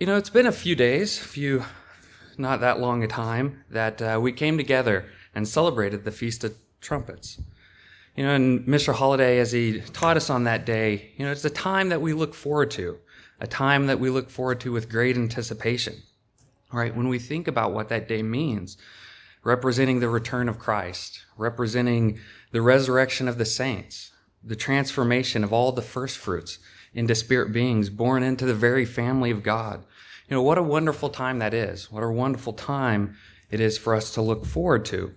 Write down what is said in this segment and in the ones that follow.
It's been a few days, not that long a time, that we came together and celebrated the Feast of Trumpets. And Mr. Holliday, as he taught us on that day, it's a time that we look forward to, a time that we look forward to with great anticipation. Right? When we think about what that day means, representing the return of Christ, representing the resurrection of the saints, the transformation of all the first fruits into spirit beings born into the very family of God. What a wonderful time that is. What a wonderful time it is for us to look forward to.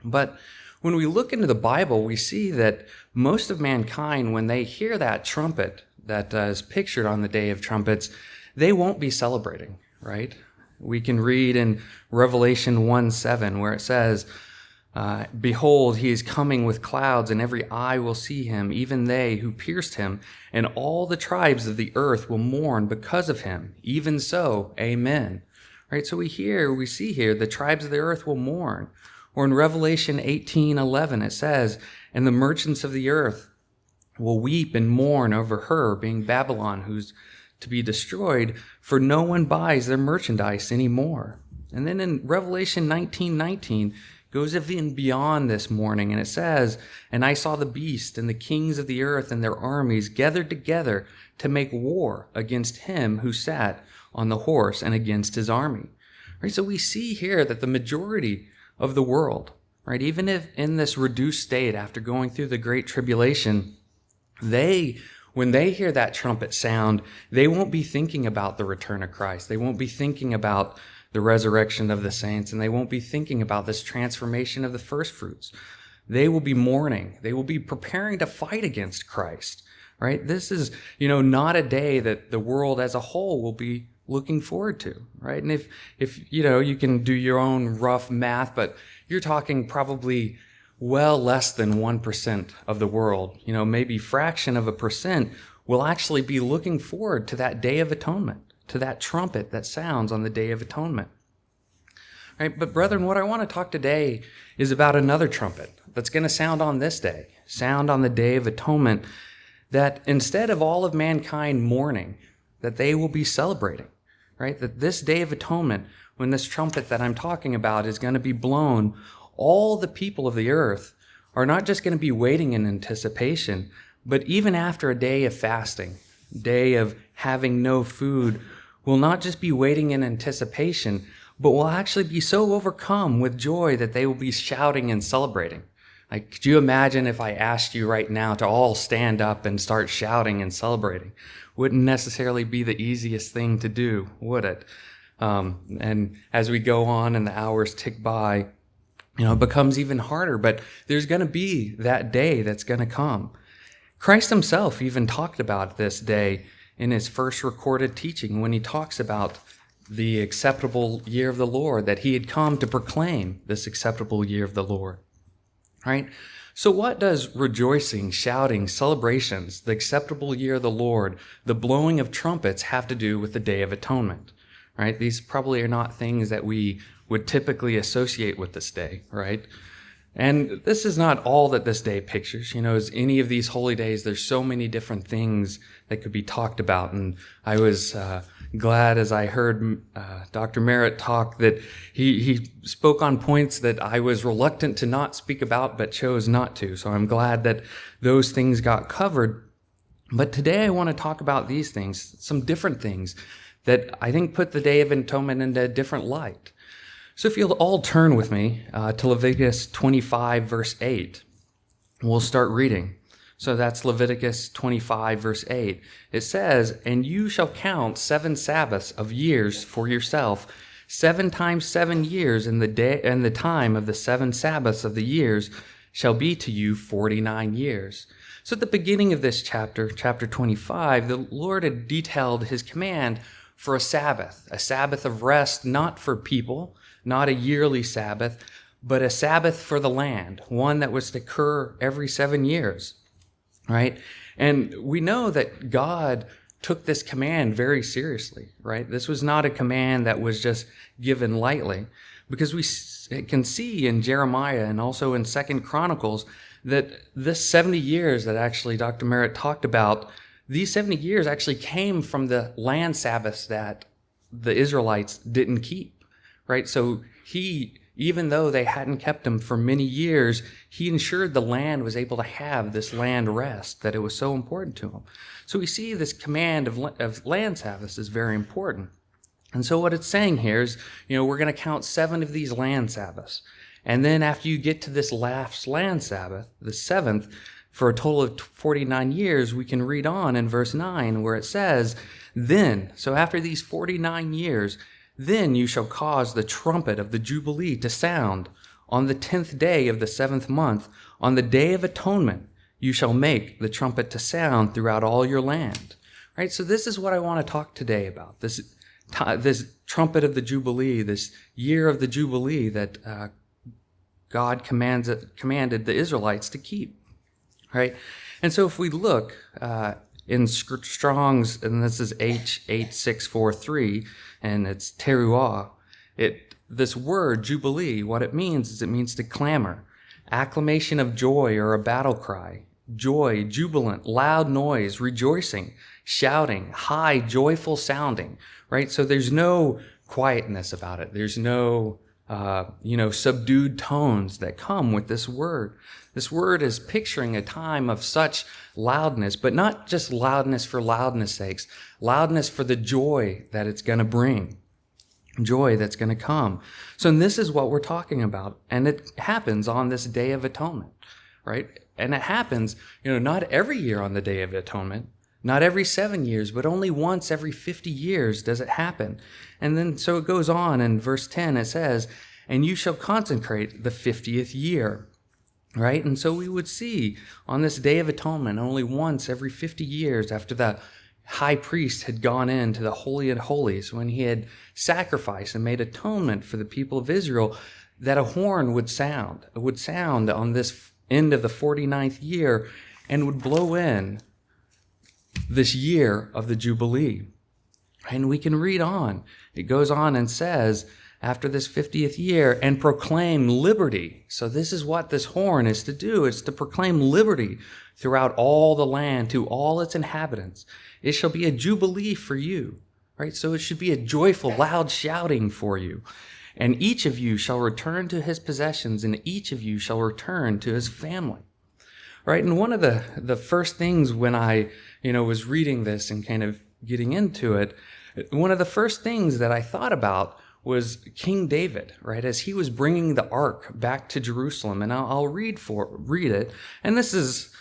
But when we look into the Bible, we see that most of mankind, when they hear that trumpet that is pictured on the Day of Trumpets, they won't be celebrating, right? We can read in Revelation 1:7 where it says, "Behold, he is coming with clouds, and every eye will see him, even they who pierced him, and all the tribes of the earth will mourn because of him. Even so, amen." Right? So we see here, the tribes of the earth will mourn. Or in Revelation 18:11, it says, "And the merchants of the earth will weep and mourn over her, being Babylon, who's to be destroyed, for no one buys their merchandise anymore." And then in Revelation 19:19, goes even beyond this mourning, and it says, "And I saw the beast and the kings of the earth and their armies gathered together to make war against him who sat on the horse and against his army." Right? So we see here that the majority of the world, right, even if in this reduced state after going through the Great Tribulation, when they hear that trumpet sound, they won't be thinking about the return of Christ. They won't be thinking about the resurrection of the saints, and they won't be thinking about this transformation of the first fruits. They will be mourning. They will be preparing to fight against Christ, right? This is, not a day that the world as a whole will be looking forward to, right? And if you can do your own rough math, but you're talking probably well less than 1% of the world, maybe fraction of a percent will actually be looking forward to that Day of Atonement, to that trumpet that sounds on the Day of Atonement. Right? But brethren, what I want to talk today is about another trumpet that's going to sound on this day, sound on the Day of Atonement, that instead of all of mankind mourning, that they will be celebrating, right? That this Day of Atonement, when this trumpet that I'm talking about is going to be blown, all the people of the earth are not just going to be waiting in anticipation, but even after a day of fasting, day of having no food, will not just be waiting in anticipation, but will actually be so overcome with joy that they will be shouting and celebrating. Like, could you imagine if I asked you right now to all stand up and start shouting and celebrating? Wouldn't necessarily be the easiest thing to do, would it? And as we go on and the hours tick by, it becomes even harder, but there's going to be that day that's going to come. Christ himself even talked about this day in his first recorded teaching when he talks about the acceptable year of the Lord, that he had come to proclaim this acceptable year of the Lord. Right? So what does rejoicing, shouting, celebrations, the acceptable year of the Lord, the blowing of trumpets have to do with the Day of Atonement? Right? These probably are not things that we would typically associate with this day, right? And this is not all that this day pictures. As any of these holy days, there's so many different things that could be talked about. And I was glad as I heard Dr. Merritt talk that he spoke on points that I was reluctant to not speak about, but chose not to. So I'm glad that those things got covered. But today I want to talk about these things, some different things that I think put the Day of Atonement into a different light. So if you'll all turn with me to Leviticus 25, verse 8, we'll start reading. So that's Leviticus 25, verse 8. It says, "And you shall count 7 Sabbaths of years for yourself, 7 times 7 years, and the day and the time of the 7 Sabbaths of the years shall be to you 49 years." So at the beginning of this chapter 25, the Lord had detailed his command for a Sabbath of rest, not for people, not a yearly Sabbath, but a Sabbath for the land, one that was to occur every 7 years, right? And we know that God took this command very seriously, right? This was not a command that was just given lightly, because we can see in Jeremiah and also in 2 Chronicles that this 70 years that actually Dr. Merritt talked about, these 70 years actually came from the land Sabbaths that the Israelites didn't keep, right? So even though they hadn't kept them for many years, he ensured the land was able to have this land rest, that it was so important to them. So we see this command of land Sabbaths is very important. And so what it's saying here is, we're going to count 7 of these land Sabbaths. And then after you get to this last land Sabbath, the 7th, for a total of 49 years, we can read on in verse 9 where it says, then, so after these 49 years, then you shall cause the trumpet of the Jubilee to sound on the 10th day of the 7th month. On the day of atonement, you shall make the trumpet to sound throughout all your land. Right? So this is what I want to talk today about. This trumpet of the Jubilee, this year of the Jubilee that God commanded the Israelites to keep. Right? And so if we look in Strong's, and this is H8643, and it's teruah, this word, Jubilee, what it means is it means to clamor, acclamation of joy or a battle cry, joy, jubilant, loud noise, rejoicing, shouting, high, joyful sounding, right? So there's no quietness about it. There's no, subdued tones that come with this word. This word is picturing a time of such loudness, but not just loudness for loudness sakes, loudness for the joy that it's going to bring, joy that's going to come. So this is what we're talking about, and it happens on this Day of Atonement, right? And it happens, not every year on the Day of Atonement, not every 7 years, but only once every 50 years does it happen. And then, so it goes on in verse 10, it says, and you shall consecrate the 50th year. Right? And so we would see on this Day of Atonement, only once every 50 years after the high priest had gone into the Holy of Holies, when he had sacrificed and made atonement for the people of Israel, that a horn would sound. It would sound on this end of the 49th year and would blow in this year of the Jubilee. And we can read on. It goes on and says, after this 50th year, and proclaim liberty. So this is what this horn is to do. It's to proclaim liberty throughout all the land to all its inhabitants. It shall be a jubilee for you, right? So it should be a joyful, loud shouting for you. And each of you shall return to his possessions, and each of you shall return to his family. Right? And one of the first things when I, was reading this and kind of getting into it, one of the first things that I thought about was King David, right? As he was bringing the ark back to Jerusalem. And I'll read it. And this is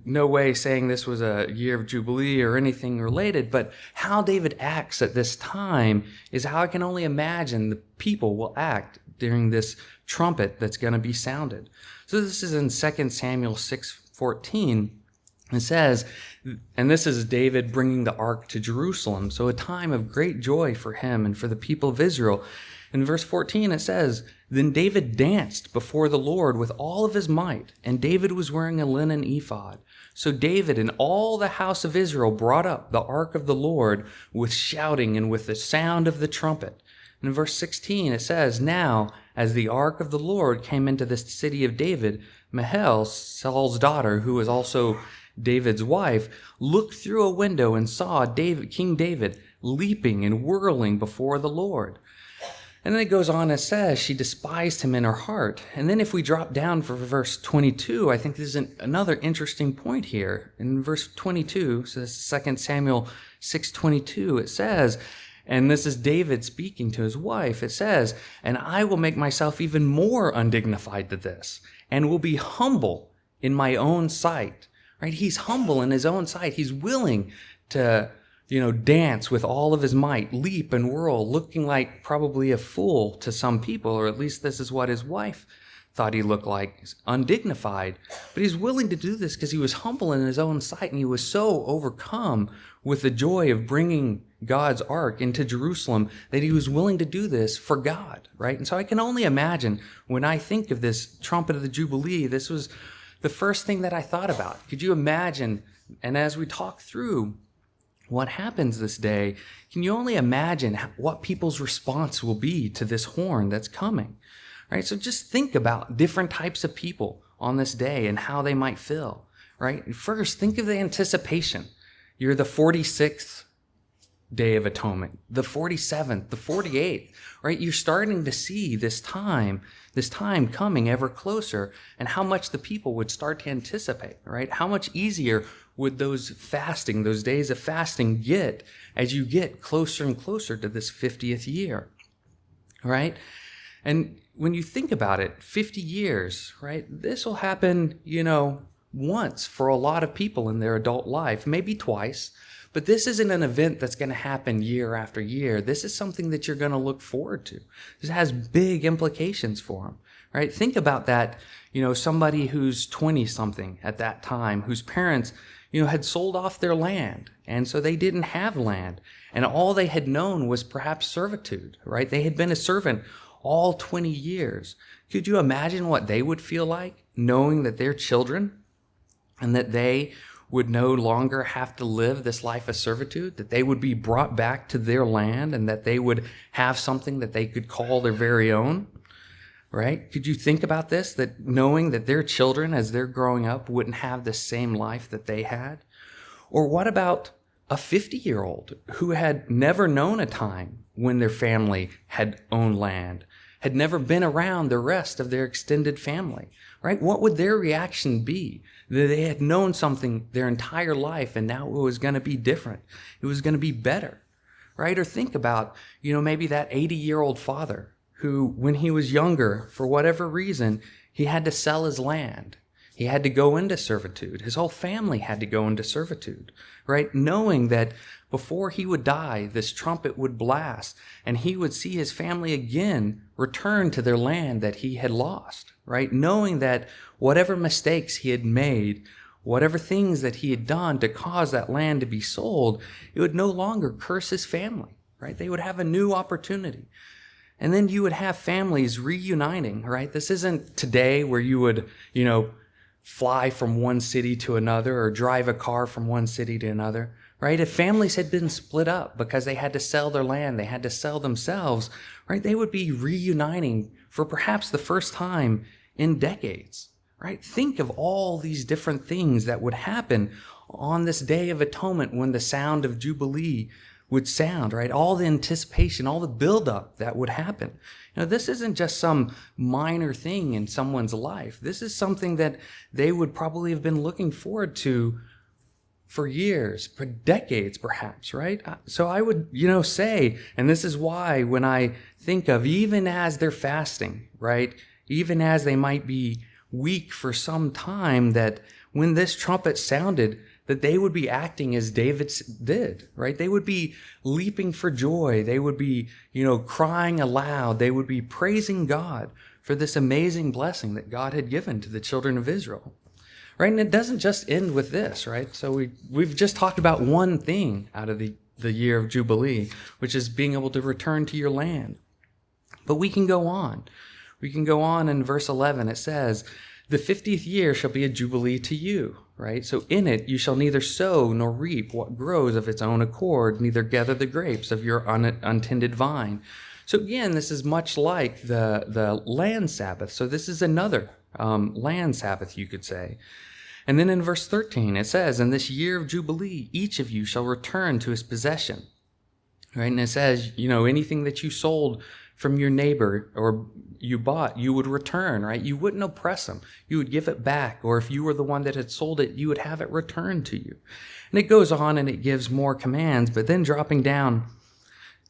no way saying this was a year of Jubilee or anything related, but how David acts at this time is how I can only imagine the people will act during this trumpet that's going to be sounded. So this is in 2 Samuel 6:14. It says, and this is David bringing the ark to Jerusalem, so a time of great joy for him and for the people of Israel. In verse 14 it says, then David danced before the Lord with all of his might, and David was wearing a linen ephod. So David and all the house of Israel brought up the ark of the Lord with shouting and with the sound of the trumpet. And in verse 16 it says, now as the ark of the Lord came into the city of David, Mahal, Saul's daughter, who was also David's wife, looked through a window and saw King David leaping and whirling before the Lord. And then it goes on and says she despised him in her heart. And then if we drop down for verse 22, I think there's another interesting point here. In verse 22, so this is 2 Samuel 6:22, it says, and this is David speaking to his wife, it says, and I will make myself even more undignified to this, and will be humble in my own sight. Right? He's humble in his own sight. He's willing to, dance with all of his might, leap and whirl, looking like probably a fool to some people, or at least this is what his wife thought he looked like, undignified. But he's willing to do this because he was humble in his own sight, and he was so overcome with the joy of bringing God's ark into Jerusalem that he was willing to do this for God, right? And so I can only imagine when I think of this trumpet of the Jubilee, this was the first thing that I thought about. Could you imagine, and as we talk through what happens this day, can you only imagine what people's response will be to this horn that's coming? Right? So just think about different types of people on this day and how they might feel. Right? First, think of the anticipation. You're the 46th Day of Atonement, the 47th, the 48th, right? You're starting to see this time coming ever closer, and how much the people would start to anticipate, right? How much easier would those days of fasting get as you get closer and closer to this 50th year, right? And when you think about it, 50 years, right? This will happen, once for a lot of people in their adult life, maybe twice. But this isn't an event that's going to happen year after year. This is something that you're going to look forward to. This has big implications for them, right? Think about that, somebody who's 20-something at that time, whose parents, had sold off their land, and so they didn't have land, and all they had known was perhaps servitude, right? They had been a servant all 20 years. Could you imagine what they would feel like, knowing that their children and that they would no longer have to live this life of servitude, that they would be brought back to their land, and that they would have something that they could call their very own, right? Could you think about this, that knowing that their children, as they're growing up, wouldn't have the same life that they had? Or what about a 50-year-old who had never known a time when their family had owned land, had never been around the rest of their extended family, right? What would their reaction be? That they had known something their entire life, and now it was going to be different. It was going to be better, right? Or think about, maybe that 80-year-old father who, when he was younger, for whatever reason, he had to sell his land. He had to go into servitude. His whole family had to go into servitude, right? Knowing that before he would die, this trumpet would blast, and he would see his family again return to their land that he had lost, right? Knowing that whatever mistakes he had made, whatever things that he had done to cause that land to be sold, it would no longer curse his family, right? They would have a new opportunity. And then you would have families reuniting, right? This isn't today where you would, fly from one city to another or drive a car from one city to another, right? If families had been split up because they had to sell their land, they had to sell themselves, right? They would be reuniting for perhaps the first time in decades, right? Think of all these different things that would happen on this Day of Atonement when the sound of Jubilee would sound, right? All the anticipation, all the buildup that would happen. This isn't just some minor thing in someone's life. This is something that they would probably have been looking forward to for years, for decades perhaps, right? So I would, say, and this is why when I think of even as they're fasting, right? Even as they might be weak for some time, that when this trumpet sounded, that they would be acting as David did, right? They would be leaping for joy. They would be, crying aloud. They would be praising God for this amazing blessing that God had given to the children of Israel, right? And it doesn't just end with this, right? So we've just talked about one thing out of the year of Jubilee, which is being able to return to your land. But we can go on. We can go on in verse 11. It says, "The 50th year shall be a jubilee to you," right? "So in it you shall neither sow nor reap what grows of its own accord, neither gather the grapes of your untended vine." So again, this is much like the land Sabbath. So this is another land Sabbath, you could say. And then in verse 13, it says, "In this year of Jubilee, each of you shall return to his possession." Right? And it says, anything that you sold from your neighbor or you bought, you would return, right? You wouldn't oppress them. You would give it back. Or if you were the one that had sold it, you would have it returned to you. And it goes on and it gives more commands, but then dropping down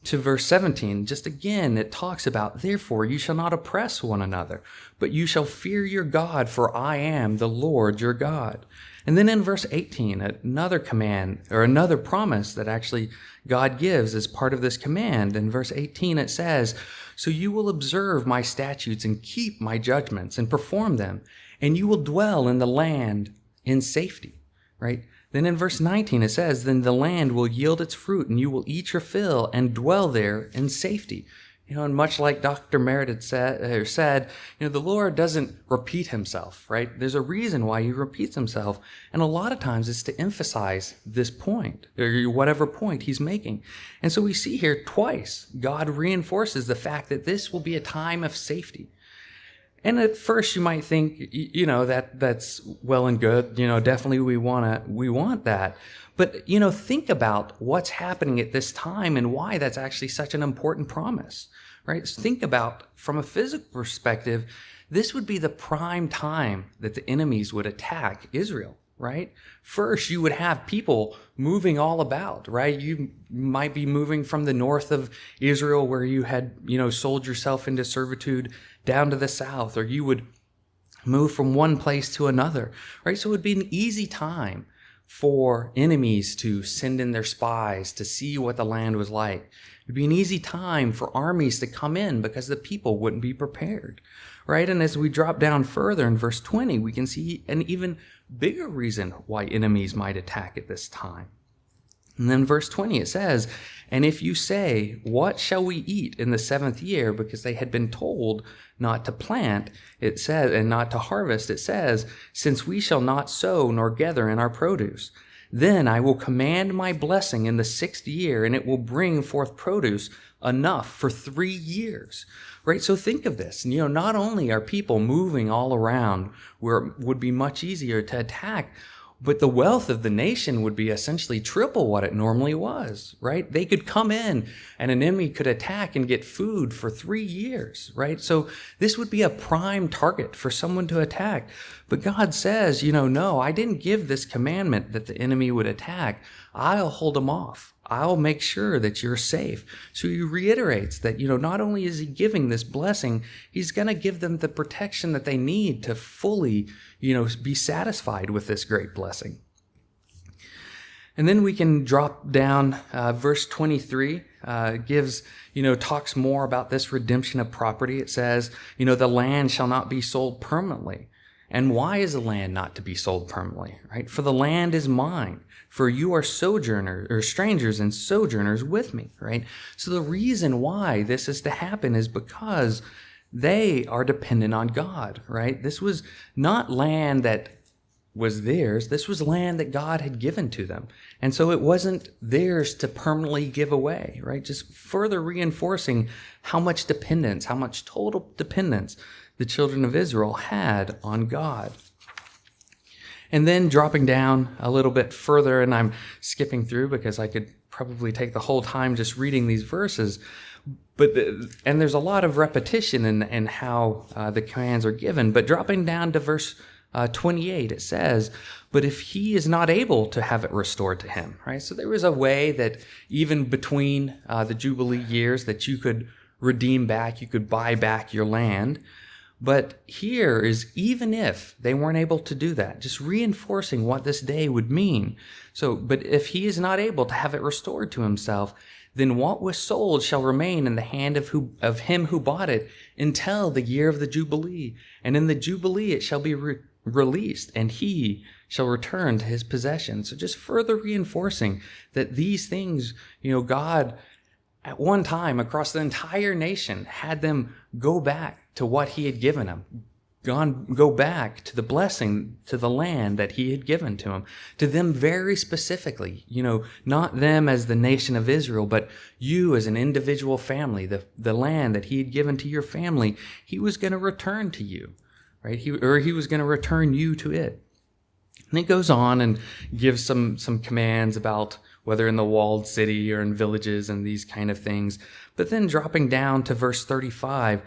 to verse 17, just again, it talks about, "Therefore you shall not oppress one another, but you shall fear your God, for I am the Lord your God." And then in verse 18, another command or another promise that actually God gives as part of this command. In verse 18, it says, "So you will observe my statutes and keep my judgments and perform them, and you will dwell in the land in safety," right? Then in verse 19, it says, "Then the land will yield its fruit, and you will eat your fill and dwell there in safety." And much like Dr. Meredith said, the Lord doesn't repeat himself, right? There's a reason why he repeats himself. And a lot of times it's to emphasize this point, or whatever point he's making. And so we see here twice, God reinforces the fact that this will be a time of safety. And at first you might think, that's well and good. Definitely we want that. But, think about what's happening at this time and why that's actually such an important promise, right? So think about, from a physical perspective, this would be the prime time that the enemies would attack Israel, right? First, you would have people moving all about, right? You might be moving from the north of Israel where you had, sold yourself into servitude down to the south, or you would move from one place to another, right? So it would be an easy time for enemies to send in their spies to see what the land was like. It'd be an easy time for armies to come in because the people wouldn't be prepared, right? And as we drop down further in verse 20, we can see an even bigger reason why enemies might attack at this time. And then verse 20, it says, "And if you say, 'What shall we eat in the 7th year?' Because they had been told not to plant, it says, and not to harvest, it says, 'Since we shall not sow nor gather in our produce. Then I will command my blessing in the 6th year, and it will bring forth produce enough for 3 years.'" Right? So think of this. Not only are people moving all around where it would be much easier to attack, but the wealth of the nation would be essentially triple what it normally was, right? They could come in and an enemy could attack and get food for 3 years, right? So this would be a prime target for someone to attack. But God says, no, I didn't give this commandment that the enemy would attack. I'll hold them off. I'll make sure that you're safe. So he reiterates that, not only is he giving this blessing, he's going to give them the protection that they need to fully, be satisfied with this great blessing. And then we can drop down, verse 23 talks more about this redemption of property. It says, the land shall not be sold permanently. And why is the land not to be sold permanently, right? For the land is mine, for you are sojourners or strangers and sojourners with me, right? So the reason why this is to happen is because they are dependent on God, right? This was not land that was theirs. This was land that God had given to them. And so it wasn't theirs to permanently give away, right? Just further reinforcing how much total dependence the children of Israel had on God. And then dropping down a little bit further, and I'm skipping through because I could probably take the whole time just reading these verses, and there's a lot of repetition in how the commands are given. But dropping down to verse 28, it says, "But if he is not able to have it restored to him," right? So there was a way that even between the Jubilee years that you could redeem back, you could buy back your land. But here is even if they weren't able to do that, just reinforcing what this day would mean. So, but if he is not able to have it restored to himself, then what was sold shall remain in the hand of him who bought it until the year of the Jubilee. And in the Jubilee it shall be released, and he shall return to his possession. So just further reinforcing that these things, God at one time across the entire nation had them go back to what he had given them, go back to the blessing, to the land that he had given to them very specifically, not them as the nation of Israel, but you as an individual family, the land that he had given to your family, he was going to return to you, right? He was going to return you to it. And it goes on and gives some commands about whether in the walled city or in villages and these kind of things. But then dropping down to verse 35,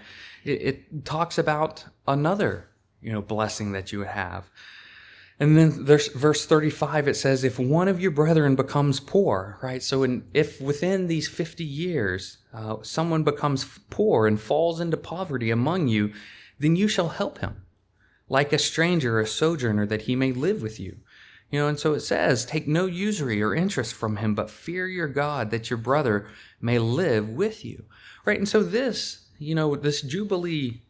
it talks about another, blessing that you would have. And then there's verse 35, it says, "If one of your brethren becomes poor," right? So if within these 50 years, someone becomes poor and falls into poverty among you, then you shall help him, like a stranger or a sojourner, that he may live with you. And so it says, "Take no usury or interest from him, but fear your God, that your brother may live with you." Right? And so this Jubilee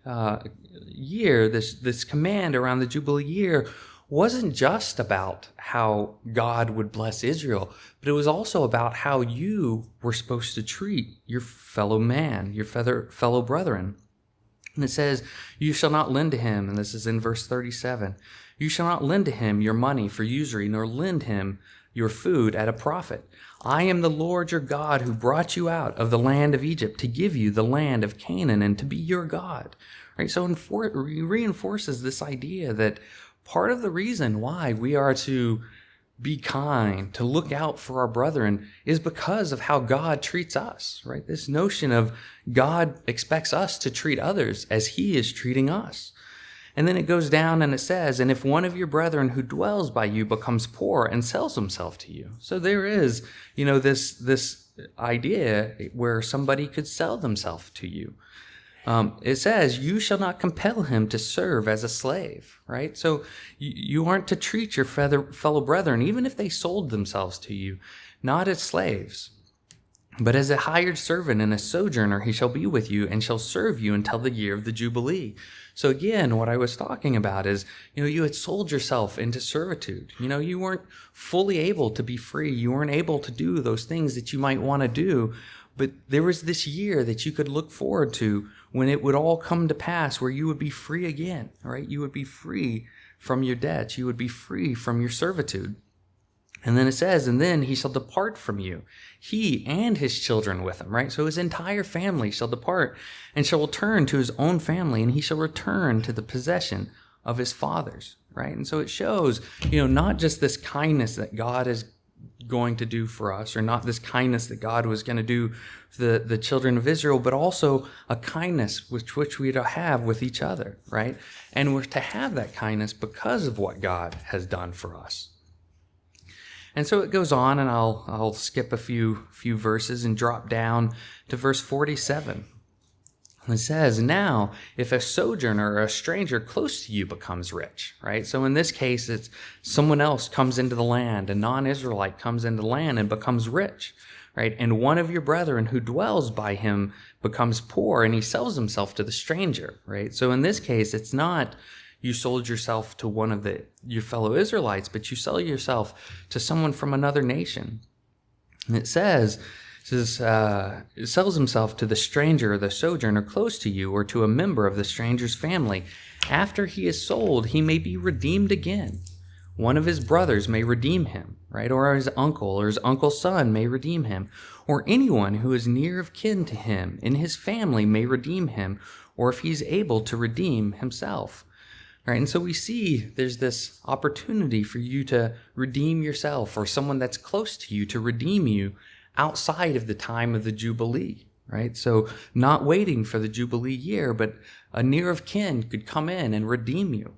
year, this command around the Jubilee year wasn't just about how God would bless Israel, but it was also about how you were supposed to treat your fellow man, your fellow brethren. And it says, "You shall not lend to him," and this is in verse 37, "You shall not lend to him your money for usury, nor lend him your food at a profit. I am the Lord your God who brought you out of the land of Egypt to give you the land of Canaan and to be your God. Right? So it reinforces this idea that part of the reason why we are to be kind, to look out for our brethren, is because of how God treats us, right? This notion of God expects us to treat others as he is treating us. And then it goes down and it says, and if one of your brethren who dwells by you becomes poor and sells himself to you. So there is, this idea where somebody could sell themselves to you. It says, you shall not compel him to serve as a slave, right? So you aren't to treat your fellow brethren, even if they sold themselves to you, not as slaves, but as a hired servant and a sojourner. He shall be with you and shall serve you until the year of the Jubilee. So again, what I was talking about is, you had sold yourself into servitude. You weren't fully able to be free. You weren't able to do those things that you might want to do. But there was this year that you could look forward to when it would all come to pass, where you would be free again, right? You would be free from your debts. You would be free from your servitude. And then it says, and then he shall depart from you, he and his children with him, right? So his entire family shall depart and shall return to his own family, and he shall return to the possession of his fathers, right? And so it shows, not just this kindness that God is going to do for us, or not this kindness that God was going to do for the children of Israel, but also a kindness which we have with each other, right? And we're to have that kindness because of what God has done for us. And so it goes on, and I'll skip a few verses and drop down to verse 47. It says, now, if a sojourner or a stranger close to you becomes rich, right? So in this case, it's someone else comes into the land, a non-Israelite comes into the land and becomes rich, right? And one of your brethren who dwells by him becomes poor, and he sells himself to the stranger, right? So in this case, it's not you sold yourself to one of your fellow Israelites, but you sell yourself to someone from another nation. And it says, it sells himself to the stranger or the sojourner close to you, or to a member of the stranger's family. After he is sold, he may be redeemed again. One of his brothers may redeem him, right? Or his uncle's son may redeem him. Or anyone who is near of kin to him in his family may redeem him, or if he's able to redeem himself. Right, and so we see there's this opportunity for you to redeem yourself, or someone that's close to you to redeem you outside of the time of the Jubilee, right? So not waiting for the Jubilee year, but a near of kin could come in and redeem you,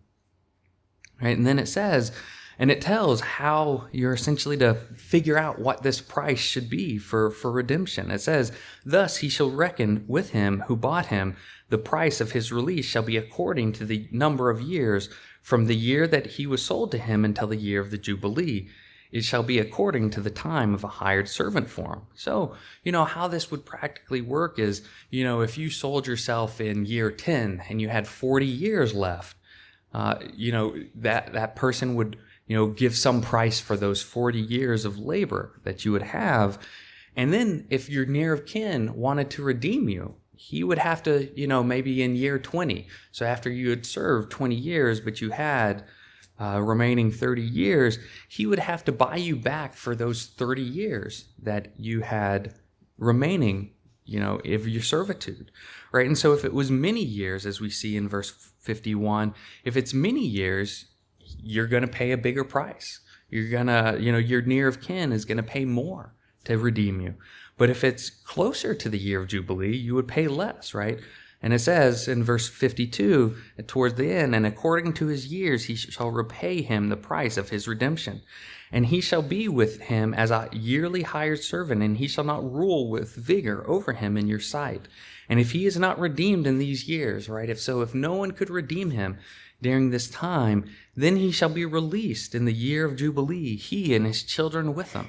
right? And then it says, and it tells how you're essentially to figure out what this price should be for redemption. It says, thus he shall reckon with him who bought him. The price of his release shall be according to the number of years from the year that he was sold to him until the year of the Jubilee. It shall be according to the time of a hired servant for him. So, how this would practically work is, if you sold yourself in year 10 and you had 40 years left, that person would, give some price for those 40 years of labor that you would have. And then if your near of kin wanted to redeem you, he would have to, maybe in year 20. So after you had served 20 years, but you had remaining 30 years, he would have to buy you back for those 30 years that you had remaining, of your servitude, right? And so if it was many years, as we see in verse 51, if it's many years, you're going to pay a bigger price. You're going to, your near of kin is going to pay more to redeem you. But if it's closer to the year of Jubilee, you would pay less, right? And it says in verse 52, towards the end, and according to his years he shall repay him the price of his redemption. And he shall be with him as a yearly hired servant, and he shall not rule with vigor over him in your sight. And if he is not redeemed in these years, right? If no one could redeem him during this time, then he shall be released in the year of Jubilee, he and his children with him.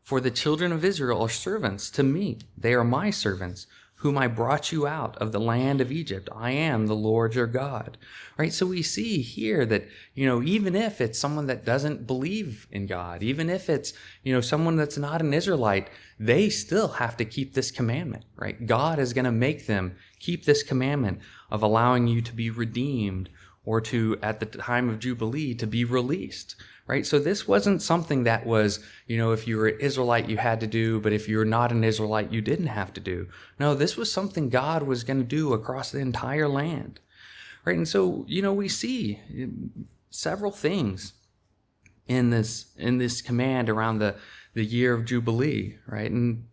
For the children of Israel are servants to me. They are my servants, whom I brought you out of the land of Egypt. I am the Lord your God. Right? So we see here that, even if it's someone that doesn't believe in God, even if it's, someone that's not an Israelite, they still have to keep this commandment, right? God is going to make them keep this commandment of allowing you to be redeemed or to, at the time of Jubilee, to be released, right? So this wasn't something that was, if you were an Israelite, you had to do, but if you're not an Israelite, you didn't have to do. No, this was something God was going to do across the entire land, right? And so, we see several things in this command around the year of Jubilee, right? And,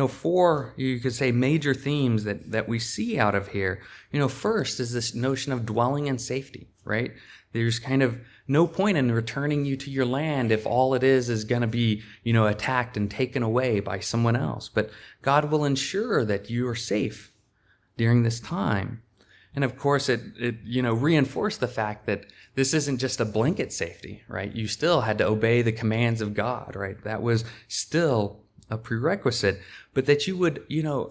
four, you could say, major themes that we see out of here. First is this notion of dwelling in safety, right? There's kind of no point in returning you to your land if all it is going to be, attacked and taken away by someone else. But God will ensure that you are safe during this time. And of course, it reinforced the fact that this isn't just a blanket safety, right? You still had to obey the commands of God, right? That was still a prerequisite, but that you would,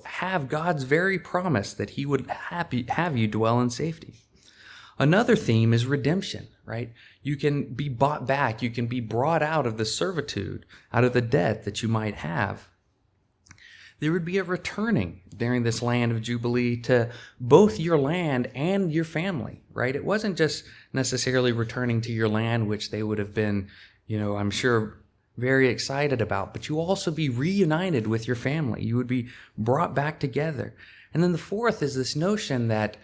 have God's very promise that he would have you dwell in safety. Another theme is redemption, right? You can be bought back. You can be brought out of the servitude, out of the debt that you might have. There would be a returning during this land of Jubilee to both your land and your family, right? It wasn't just necessarily returning to your land, which they would have been, I'm sure, very excited about, but you also be reunited with your family. You would be brought back together. And then the fourth is this notion that,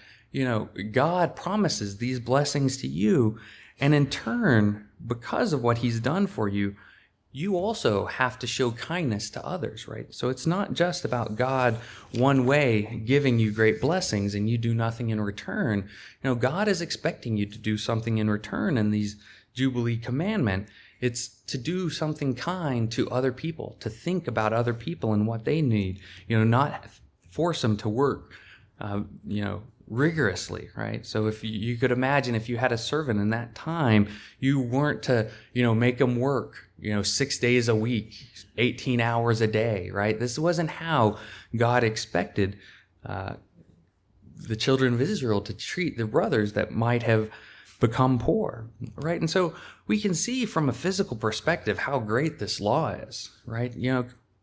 God promises these blessings to you, and in turn, because of what he's done for you, you also have to show kindness to others, right? So it's not just about God one way giving you great blessings and you do nothing in return. God is expecting you to do something in return in these Jubilee commandment. It's to do something kind to other people, to think about other people and what they need, not force them to work, rigorously, right? So if you could imagine, if you had a servant in that time, you weren't to, make them work, 6 days a week, 18 hours a day, right? This wasn't how God expected the children of Israel to treat their brothers that might have become poor, right? And so we can see from a physical perspective how great this law is, right?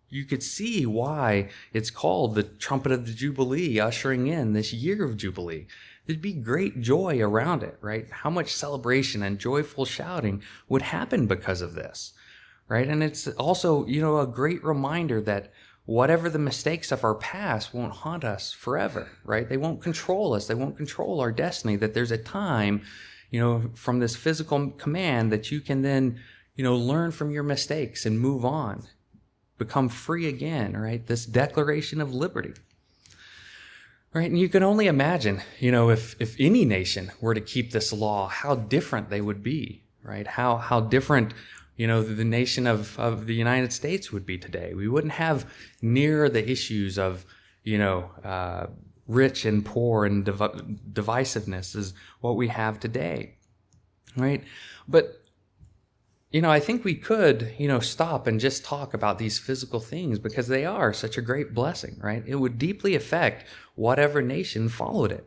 You could see why it's called the Trumpet of the Jubilee, ushering in this year of Jubilee. There'd be great joy around it, right? How much celebration and joyful shouting would happen because of this, right? And it's also, a great reminder that whatever the mistakes of our past won't haunt us forever, right? They won't control us. They won't control our destiny, that there's a time, from this physical command that you can then, learn from your mistakes and move on. Become free again, right? This declaration of liberty, right? And you can only imagine, if any nation were to keep this law, how different they would be, right? How different, the nation of the United States would be today. We wouldn't have near the issues of, rich and poor and divisiveness as what we have today, right? But I think we could, stop and just talk about these physical things because they are such a great blessing, right? It would deeply affect whatever nation followed it.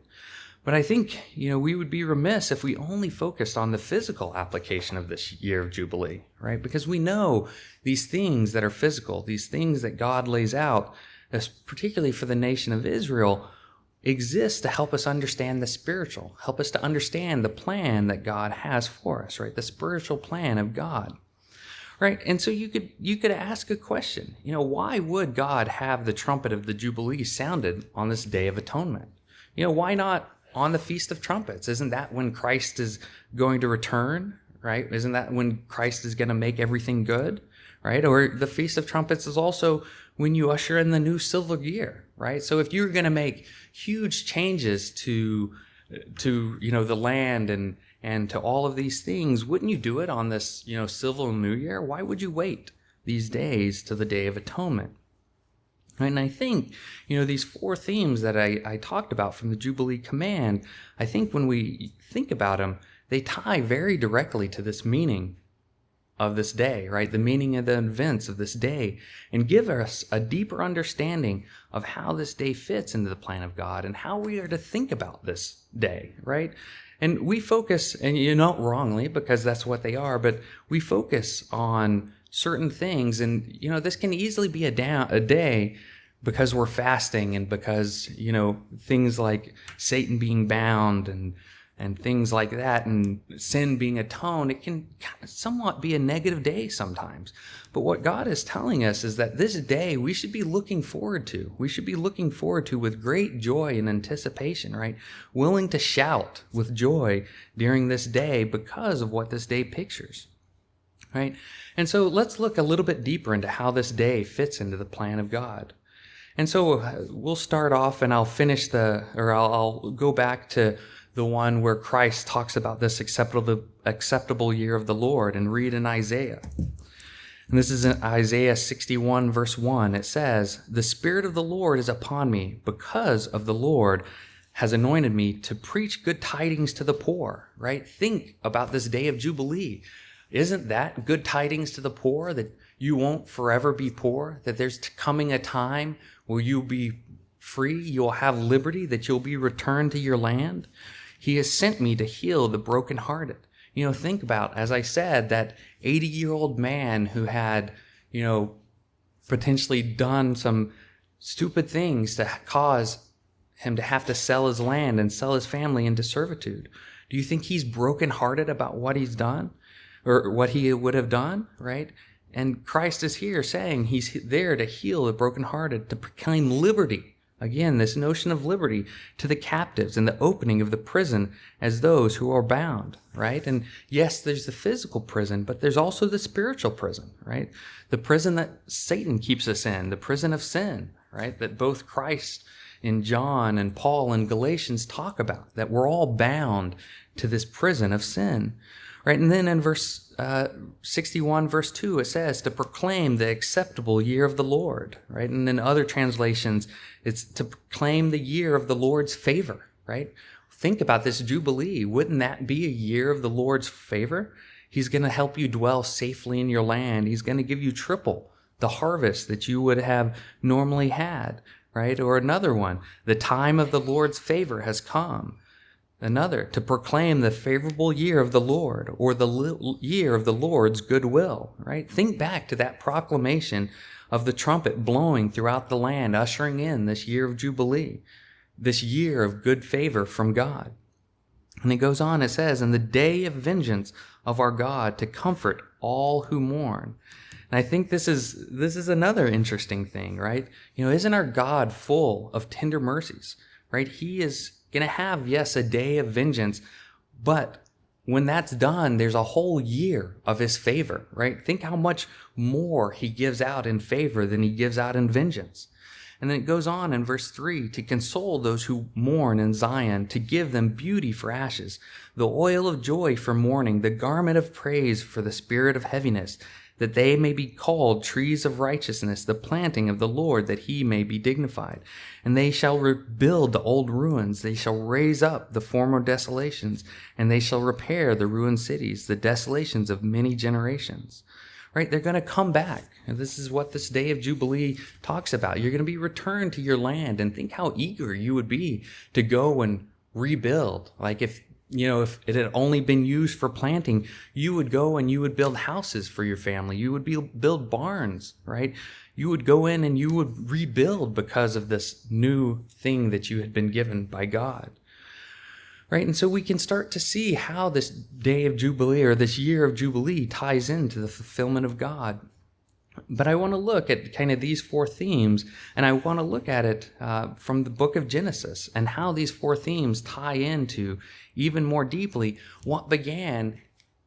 But I think, we would be remiss if we only focused on the physical application of this year of Jubilee, right? Because we know these things that are physical, these things that God lays out, particularly for the nation of Israel, exist to help us understand the spiritual, help us to understand the plan that God has for us, right? The spiritual plan of God, right? And so you could ask a question, why would God have the trumpet of the Jubilee sounded on this Day of Atonement? Why not on the Feast of Trumpets? Isn't that when Christ is going to return, right? Isn't that when Christ is going to make everything good, right? Or the Feast of Trumpets is also when you usher in the new silver year, right? So if you're going to make huge changes to the land and to all of these things, wouldn't you do it on this, silver new year? Why would you wait these days to the Day of Atonement? And I think, these four themes that I talked about from the Jubilee command, I think when we think about them, they tie very directly to this meaning of this day, right? The meaning of the events of this day, and give us a deeper understanding of how this day fits into the plan of God and how we are to think about this day, right? And we focus, and not wrongly, because that's what they are, but we focus on certain things, and this can easily be a day because we're fasting and because things like Satan being bound and and things like that, and sin being atoned, it can somewhat be a negative day sometimes. But what God is telling us is that this day we should be looking forward to. We should be looking forward to with great joy and anticipation, right? Willing to shout with joy during this day because of what this day pictures, right? And so let's look a little bit deeper into how this day fits into the plan of God. And so we'll start off, and I'll go back to the one where Christ talks about this acceptable year of the Lord, and read in Isaiah. And this is in Isaiah 61 verse 1. It says, "The Spirit of the Lord is upon me, because of the Lord has anointed me to preach good tidings to the poor," right? Think about this day of Jubilee. Isn't that good tidings to the poor, that you won't forever be poor, that there's coming a time where you'll be free, you'll have liberty, that you'll be returned to your land? He has sent me to heal the brokenhearted. Think about, as I said, that 80-year-old man who had, potentially done some stupid things to cause him to have to sell his land and sell his family into servitude. Do you think he's brokenhearted about what he's done, or what he would have done, right? And Christ is here saying he's there to heal the brokenhearted, to proclaim liberty. Again, this notion of liberty to the captives, and the opening of the prison as those who are bound, right? And yes, there's the physical prison, but there's also the spiritual prison, right? The prison that Satan keeps us in, the prison of sin, right? That both Christ in John and Paul in Galatians talk about, that we're all bound to this prison of sin, right? And then in verse 61 verse 2, it says to proclaim the acceptable year of the Lord, right? And in other translations, it's to proclaim the year of the Lord's favor, right? Think about this Jubilee. Wouldn't that be a year of the Lord's favor? He's going to help you dwell safely in your land. He's going to give you triple the harvest that you would have normally had, right? Or another one, the time of the Lord's favor has come. Another, to proclaim the favorable year of the Lord, or the year of the Lord's goodwill, right? Think back to that proclamation of the trumpet blowing throughout the land, ushering in this year of Jubilee, this year of good favor from God. And it goes on, it says, "In the day of vengeance of our God, to comfort all who mourn." And I think this is another interesting thing, right? Isn't our God full of tender mercies, right? He is going to have, yes, a day of vengeance, but when that's done, there's a whole year of his favor, right? Think how much more he gives out in favor than he gives out in vengeance. And then it goes on in verse 3, to console those who mourn in Zion, to give them beauty for ashes, the oil of joy for mourning, the garment of praise for the spirit of heaviness, that they may be called trees of righteousness, the planting of the Lord, that he may be dignified. And they shall rebuild the old ruins. They shall raise up the former desolations, and they shall repair the ruined cities, the desolations of many generations. Right? They're going to come back. And this is what this day of Jubilee talks about. You're going to be returned to your land, and think how eager you would be to go and rebuild. Like if it had only been used for planting, you would go and you would build houses for your family. You would build barns, right? You would go in and you would rebuild because of this new thing that you had been given by God, right? And so we can start to see how this day of Jubilee, or this year of Jubilee, ties into the fulfillment of God. But I want to look at kind of these four themes, and I want to look at it from the book of Genesis, and how these four themes tie into, even more deeply, what began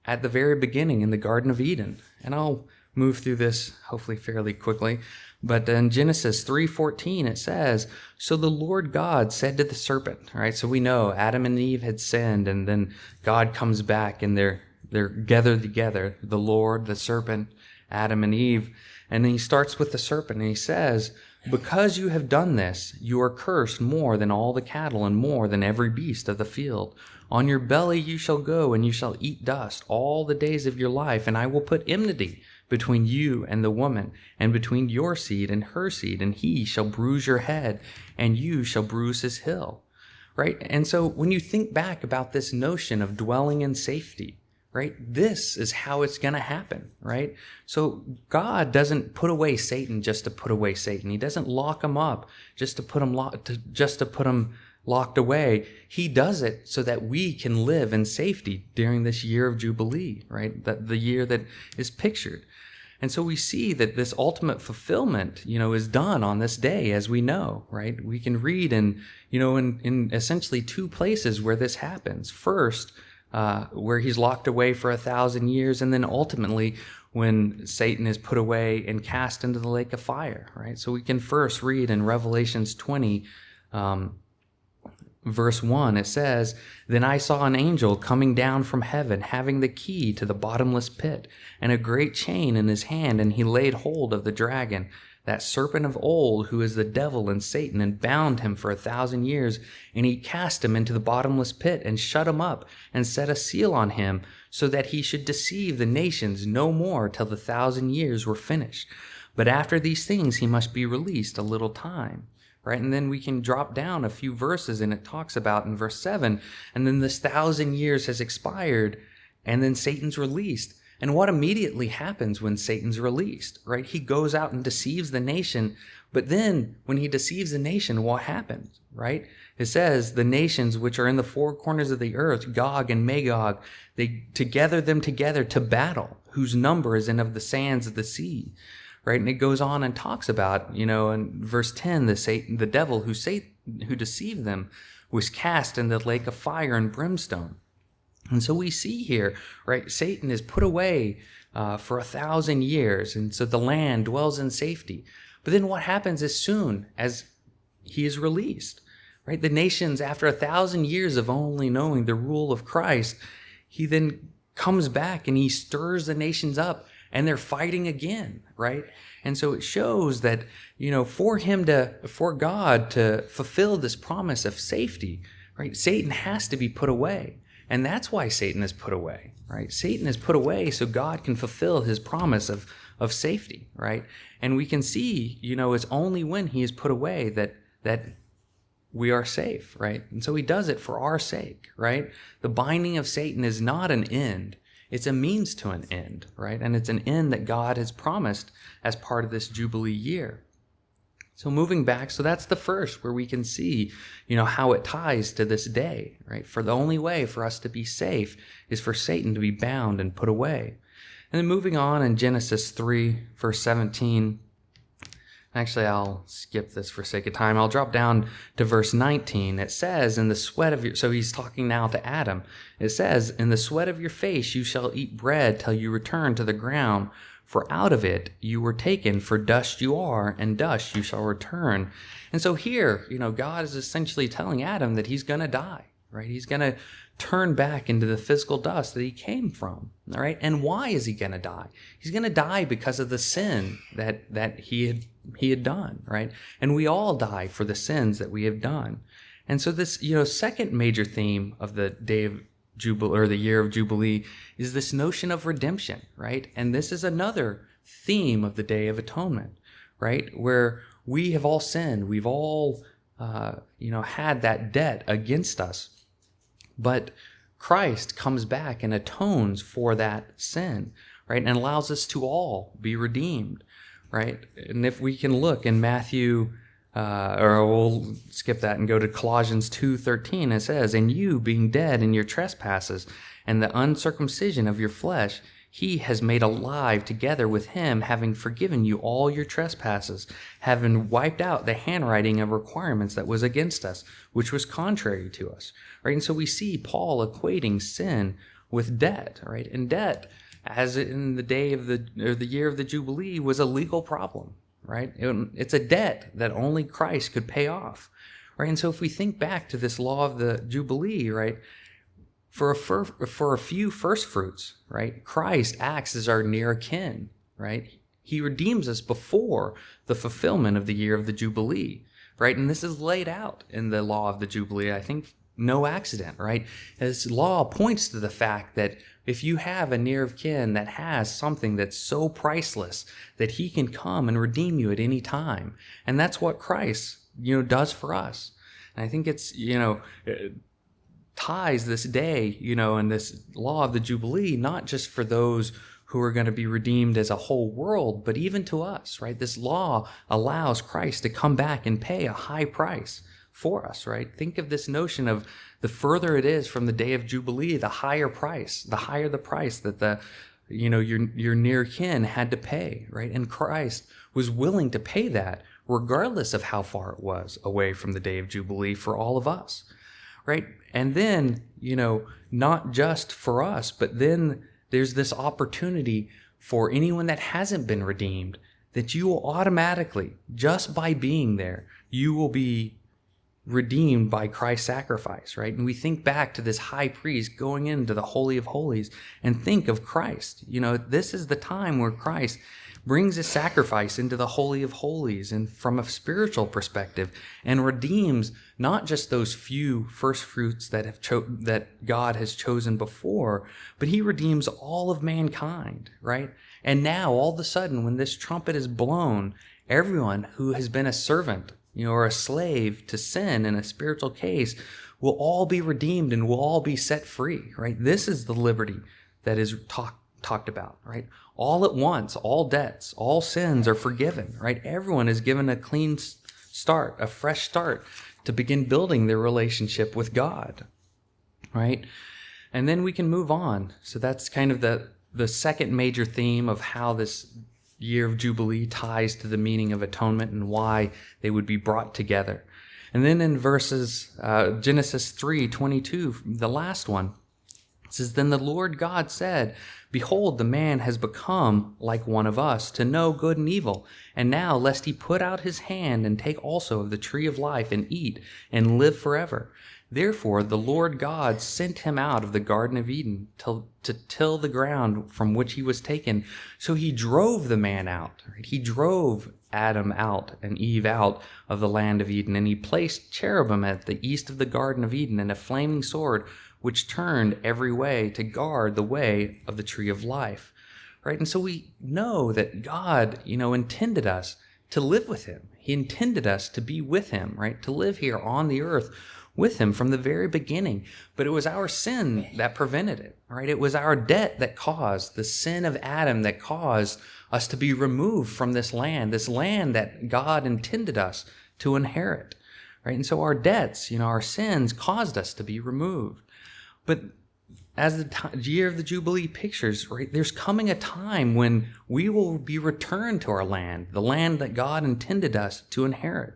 at the very beginning in the Garden of Eden. And I'll move through this hopefully fairly quickly. But in Genesis 3:14, it says, "So the Lord God said to the serpent," right? So we know Adam and Eve had sinned, and then God comes back, and they're gathered together, the Lord, the serpent, Adam and Eve. And then he starts with the serpent, and he says, "Because you have done this, you are cursed more than all the cattle, and more than every beast of the field. On your belly you shall go, and you shall eat dust all the days of your life, and I will put enmity between you and the woman, and between your seed and her seed, and he shall bruise your head, and you shall bruise his heel." Right? And so when you think back about this notion of dwelling in safety, right, this is how it's going to happen, right? So God doesn't put away Satan just to put away Satan. He doesn't lock him up just to put him locked away, he does it so that we can live in safety during this year of Jubilee, right? That the year that is pictured. And so we see that this ultimate fulfillment, is done on this day, as we know, right? We can read in essentially two places where this happens. First, where he's locked away for 1,000 years, and then ultimately when Satan is put away and cast into the lake of fire, right? So we can first read in Revelations 20, verse 1, it says, "Then I saw an angel coming down from heaven, having the key to the bottomless pit, and a great chain in his hand, and he laid hold of the dragon, that serpent of old, who is the devil and Satan, and bound him for 1,000 years, and he cast him into the bottomless pit, and shut him up, and set a seal on him, so that he should deceive the nations no more till the 1,000 years were finished. But after these things he must be released a little time." Right? And then we can drop down a few verses, and it talks about in verse 7, and then this 1,000 years has expired, and then Satan's released. And what immediately happens when Satan's released, right? He goes out and deceives the nation, but then when he deceives the nation, what happens, right? It says, "The nations which are in the four corners of the earth, Gog and Magog, they gather them together to battle, whose number is in of the sands of the sea." Right, and it goes on and talks about, in verse 10, the devil who deceived them was cast in the lake of fire and brimstone. And so we see here, right, Satan is put away for 1,000 years, and so the land dwells in safety. But then what happens as soon as he is released, right? The nations, after 1,000 years of only knowing the rule of Christ, he then comes back and he stirs the nations up, and they're fighting again, right? And so it shows that, for God to fulfill this promise of safety, right, Satan has to be put away. And that's why Satan is put away, right? Satan is put away so God can fulfill his promise of safety, right? And we can see, it's only when he is put away that we are safe, right? And so he does it for our sake, right? The binding of Satan is not an end. It's a means to an end, right? And it's an end that God has promised as part of this Jubilee year. So moving back, so that's the first where we can see, how it ties to this day, right? For the only way for us to be safe is for Satan to be bound and put away. And then moving on in Genesis 3, verse 17, actually, I'll skip this for sake of time. I'll drop down to verse 19. It says, "In the sweat of your..." So he's talking now to Adam. It says, "In the sweat of your face you shall eat bread till you return to the ground. For out of it you were taken, for dust you are, and dust you shall return." And so here, God is essentially telling Adam that he's going to die, right? He's going to turn back into the physical dust that he came from, all right? And why is he going to die? He's going to die because of the sin that he had done, right? And we all die for the sins that we have done. And so this, second major theme of the day of Jubilee, or the year of Jubilee, is this notion of redemption, right? And this is another theme of the Day of Atonement, right? Where we have all sinned. We've all, had that debt against us. But Christ comes back and atones for that sin, right? And allows us to all be redeemed, right? And if we can look in Matthew, or we'll skip that and go to Colossians 2:13, it says, "And you, being dead in your trespasses and the uncircumcision of your flesh, he has made alive together with him, having forgiven you all your trespasses, having wiped out the handwriting of requirements that was against us, which was contrary to us." Right? And so we see Paul equating sin with debt, right? And debt, as in the day of the year of the Jubilee, was a legal problem, right? It's a debt that only Christ could pay off, right? And so if we think back to this law of the Jubilee, right, for a few first fruits, right, Christ acts as our near kin, right? He redeems us before the fulfillment of the year of the Jubilee, right? And this is laid out in the law of the Jubilee, I think, no accident, right? This law points to the fact that if you have a near of kin that has something that's so priceless that he can come and redeem you at any time. And that's what Christ, does for us. And I think it's, it ties this day, and this law of the Jubilee, not just for those who are going to be redeemed as a whole world, but even to us, right? This law allows Christ to come back and pay a high price for us, right? Think of this notion of the further it is from the day of Jubilee, the higher the price that your near kin had to pay, right? And Christ was willing to pay that regardless of how far it was away from the day of Jubilee for all of us, right? And then, not just for us, but then there's this opportunity for anyone that hasn't been redeemed, that you will automatically, just by being there, you will be redeemed by Christ's sacrifice, right? And we think back to this high priest going into the Holy of Holies and think of Christ. This is the time where Christ brings his sacrifice into the Holy of Holies and from a spiritual perspective and redeems not just those few first fruits that God has chosen before, but he redeems all of mankind, right? And now all of a sudden when this trumpet is blown, everyone who has been a servant, or a slave to sin in a spiritual case will all be redeemed and will all be set free, right? This is the liberty that is talked about, right? All at once, all debts, all sins are forgiven, right? Everyone is given a clean start, a fresh start to begin building their relationship with God, right? And then we can move on. So that's kind of the second major theme of how this year of Jubilee ties to the meaning of atonement and why they would be brought together. And then in Genesis 3:22, the last one, it says, "Then the Lord God said, Behold, the man has become like one of us, to know good and evil. And now, lest he put out his hand and take also of the tree of life and eat and live forever. Therefore, the Lord God sent him out of the Garden of Eden to till the ground from which he was taken. So he drove the man out." Right? He drove Adam out and Eve out of the land of Eden. And he placed cherubim at the east of the Garden of Eden and a flaming sword which turned every way to guard the way of the tree of life. Right? And so we know that God, intended us to live with him. He intended us to be with him, right? To live here on the earth with him from the very beginning. But it was our sin that prevented it, right? It was our debt that caused the sin of Adam that caused us to be removed from this land that God intended us to inherit, right? And so our debts, our sins caused us to be removed. But as the year of the Jubilee pictures, right, there's coming a time when we will be returned to our land, the land that God intended us to inherit,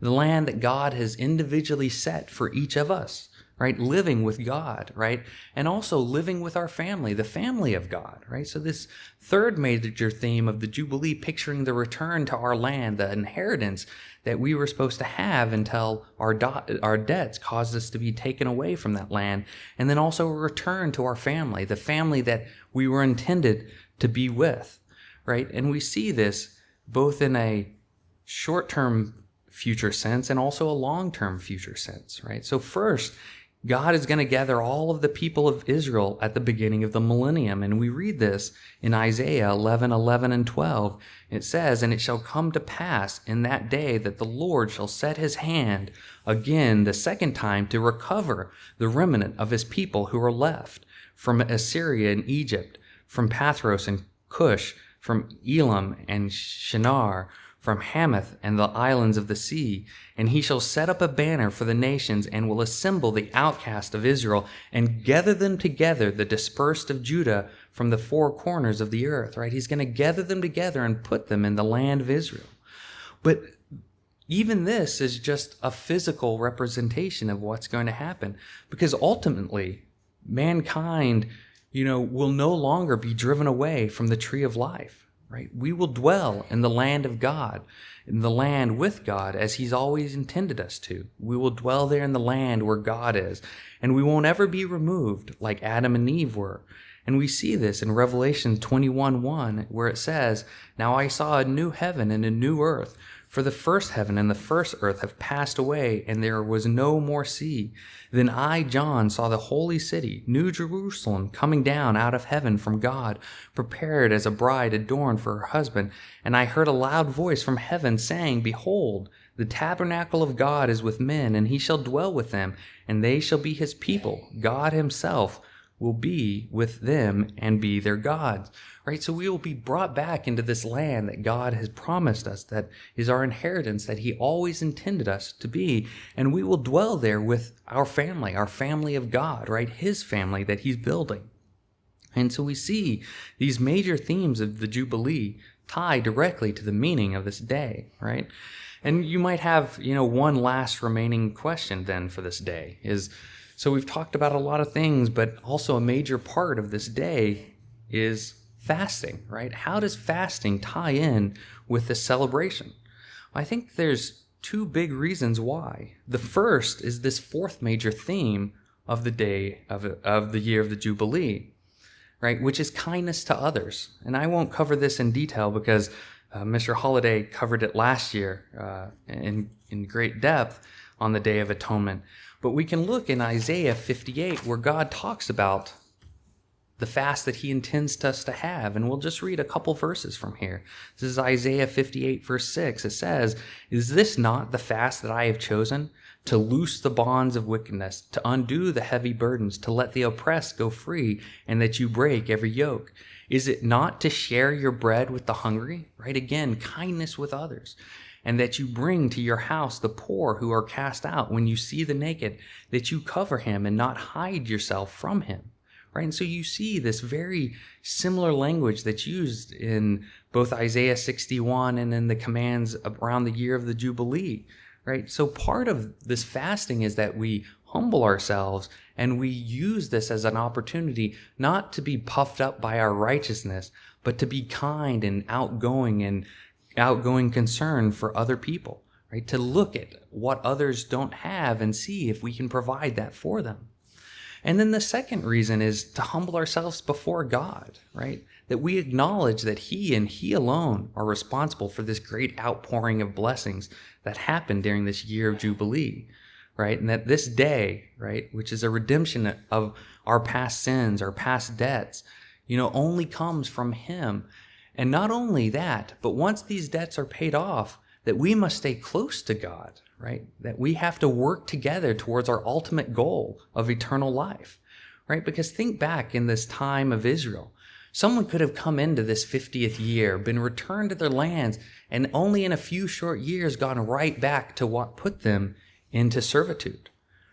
the land that God has individually set for each of us, right, living with God, right, and also living with our family, the family of God, right? So this third major theme of the Jubilee picturing the return to our land, the inheritance that we were supposed to have until our debts caused us to be taken away from that land, and then also a return to our family, the family that we were intended to be with, right? And we see this both in a short-term future sense and also a long-term future sense, right? So first, God is going to gather all of the people of Israel at the beginning of the millennium. And we read this in Isaiah 11:11 and 12. It says, "And it shall come to pass in that day that the Lord shall set his hand again the second time to recover the remnant of his people who are left from Assyria and Egypt, from Pathros and Cush, from Elam and Shinar, from Hamath and the islands of the sea. And he shall set up a banner for the nations and will assemble the outcast of Israel and gather them together, the dispersed of Judah from the four corners of the earth," right? He's going to gather them together and put them in the land of Israel. But even this is just a physical representation of what's going to happen, because ultimately mankind, will no longer be driven away from the tree of life. Right? We will dwell in the land of God, in the land with God, as he's always intended us to. We will dwell there in the land where God is, and we won't ever be removed like Adam and Eve were. And we see this in Revelation 21:1, where it says, "Now I saw a new heaven and a new earth, for the first heaven and the first earth have passed away, and there was no more sea. Then I, John, saw the holy city, New Jerusalem, coming down out of heaven from God, prepared as a bride adorned for her husband. And I heard a loud voice from heaven saying, Behold, the tabernacle of God is with men, and he shall dwell with them, and they shall be his people. God himself will be with them and be their God, right? So we will be brought back into this land that God has promised us, that is our inheritance, that he always intended us to be. And we will dwell there with our family of God, right? His family that he's building. And so we see these major themes of the Jubilee tie directly to the meaning of this day, right? And you might have, one last remaining question then for this day is, so we've talked about a lot of things, but also a major part of this day is fasting, right? How does fasting tie in with this celebration? I think there's two big reasons why. The first is this fourth major theme of the day of the year of the Jubilee, right? Which is kindness to others. And I won't cover this in detail because Mr. Holliday covered it last year in great depth on the Day of Atonement. But we can look in Isaiah 58 where God talks about the fast that he intends us to have. And we'll just read a couple verses from here. This is Isaiah 58 verse 6. It says, "Is this not the fast that I have chosen? To loose the bonds of wickedness, to undo the heavy burdens, to let the oppressed go free, and that you break every yoke? Is it not to share your bread with the hungry?" Right? Again, kindness with others. "And that you bring to your house the poor who are cast out. When you see the naked, that you cover him and not hide yourself from him." Right? And so you see this very similar language that's used in both Isaiah 61 and in the commands around the year of the Jubilee. Right? So part of this fasting is that we humble ourselves and we use this as an opportunity not to be puffed up by our righteousness, but to be kind and outgoing concern for other people, right? To look at what others don't have and see if we can provide that for them. And then the second reason is to humble ourselves before God, right? That we acknowledge that he and he alone are responsible for this great outpouring of blessings that happened during this year of Jubilee, right? And that this day, right, which is a redemption of our past sins, our past debts, only comes from him. And not only that, but once these debts are paid off, that we must stay close to God, right? That we have to work together towards our ultimate goal of eternal life, right? Because think back in this time of Israel. Someone could have come into this 50th year, been returned to their lands, and only in a few short years gone right back to what put them into servitude,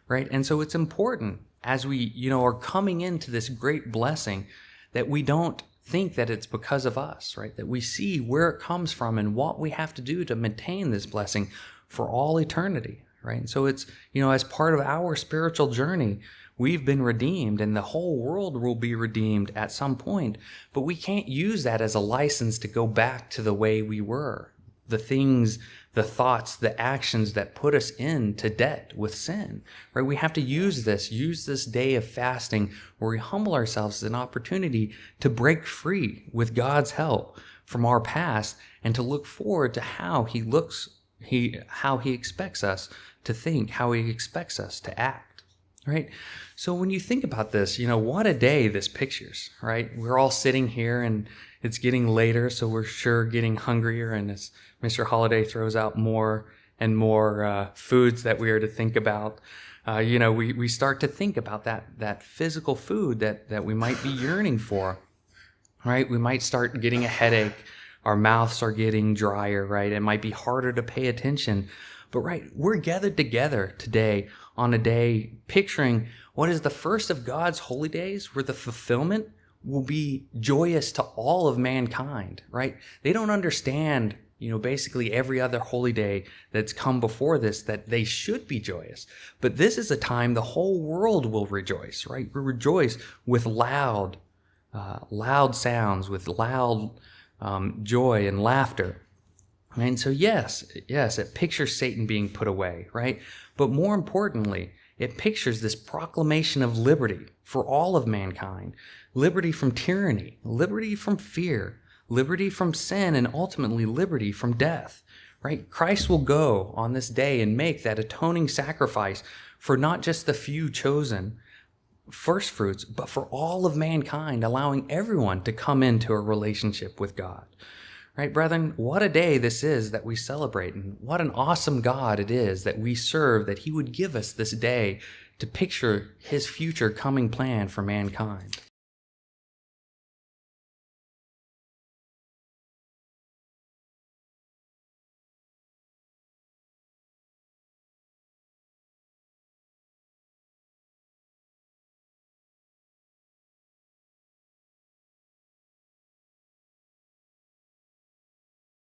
right? And so it's important as we, are coming into this great blessing that we don't think that it's because of us, right? That we see where it comes from and what we have to do to maintain this blessing for all eternity, right? And so it's, as part of our spiritual journey, we've been redeemed and the whole world will be redeemed at some point, but we can't use that as a license to go back to the way we were. The things, the thoughts, the actions that put us into debt with sin, right? We have to use this day of fasting where we humble ourselves as an opportunity to break free with God's help from our past and to look forward to how he expects us to think, how he expects us to act, right? So when you think about this, what a day this pictures, right? We're all sitting here and it's getting later, so we're sure getting hungrier. And as Mr. Holliday throws out more and more foods that we are to think about, we start to think about that physical food that we might be yearning for, right? We might start getting a headache. Our mouths are getting drier, right? It might be harder to pay attention. But right, we're gathered together today on a day picturing what is the first of God's holy days where the fulfillment will be joyous to all of mankind, right? They don't understand, basically every other holy day that's come before this, that they should be joyous. But this is a time the whole world will rejoice, right? We rejoice with loud sounds, with loud joy and laughter. And so yes, it pictures Satan being put away, right? But more importantly, it pictures this proclamation of liberty for all of mankind, liberty from tyranny, liberty from fear, liberty from sin, and ultimately liberty from death, right? Christ will go on this day and make that atoning sacrifice for not just the few chosen first fruits, but for all of mankind, allowing everyone to come into a relationship with God. Right, brethren, what a day this is that we celebrate, and what an awesome God it is that we serve, that he would give us this day to picture his future coming plan for mankind.